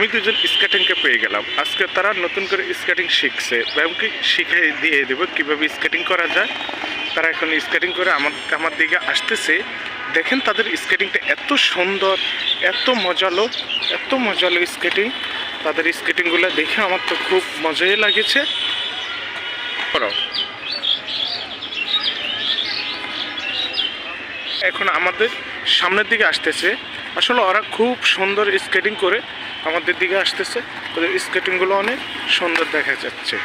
আমি দুজন স্কেটিংকে পেয়ে গেলাম। আজকে তারা নতুন করে স্কেটিং শিখছে, ব্যায়ামকে শিখিয়ে দিয়ে দেবো কীভাবে স্কেটিং করা যায়। তারা এখন স্কেটিং করে আমার দিকে আসতেছে। দেখেন তাদের স্কেটিংটা এত সুন্দর, এত মজালো স্কেটিং। তাদের স্কেটিংগুলো দেখে আমার তো খুব মজাই লাগেছে। এখন আমাদের সামনের দিকে আসতেছে। আসলে ওরা খুব সুন্দর স্কেটিং করে আমাদের দিকে আসতেছে। ওদের স্কেটিংগুলো অনেক সুন্দর দেখা যাচ্ছে।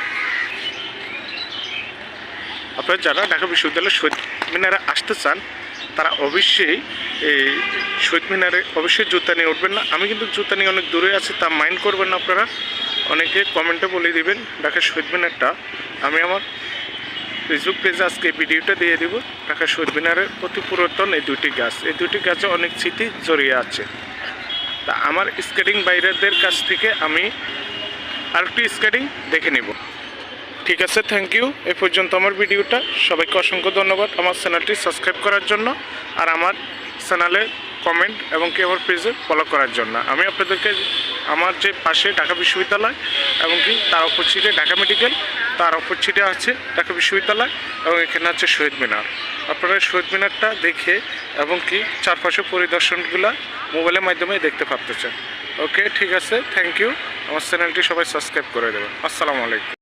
আপনারা যারা ঢাকা বিশ্ববিদ্যালয়ের শহীদ মিনারে আসতে চান তারা অবশ্যই এই শহীদ মিনারে অবশ্যই জুতা নিয়ে উঠবেন না। আমি কিন্তু জুতা নিয়ে অনেক দূরে আছি, তা মাইন্ড করবেন না আপনারা। অনেকে কমেন্টে বলে দিবেন ঢাকা শহীদ মিনারটা। আমি আমার ফেসবুক পেজে আজকে ভিডিওটা দিয়ে দিব। ঢাকা শহীদ মিনারের অতি পুরাতন এই দুটি গাছে অনেক স্মৃতি জড়িয়ে আছে। তা আমার স্কেটিং বাইরেদের কাছ থেকে আমি আরেকটি স্কেটিং দেখে নেব। ঠিক আছে, থ্যাংক ইউ। এই পর্যন্ত আমার ভিডিওটা। সবাইকে অসংখ্য ধন্যবাদ আমার চ্যানেলটি সাবস্ক্রাইব করার জন্য, আর আমার চ্যানেলে কমেন্ট এবং কি আমার পেজে ফলো করার জন্য। আমি আপনাদেরকে আমার যে পাশে ঢাকা বিশ্ববিদ্যালয় এবং কি তার অপোজিটে ঢাকা মেডিকেল, তার অপোজিটে আছে ঢাকা বিশ্ববিদ্যালয় এবং এখানে আছে শহীদ মিনার। আপনারা শহীদ মিনারটা দেখে এবং কি চারপাশে পরিদর্শনগুলো মোবাইলের মাধ্যমে দেখতে পারতেছেন। ওকে, ঠিক আছে, থ্যাংক ইউ। আমার চ্যানেলটি সবাই সাবস্ক্রাইব করে দেবেন। আসসালামু আলাইকুম।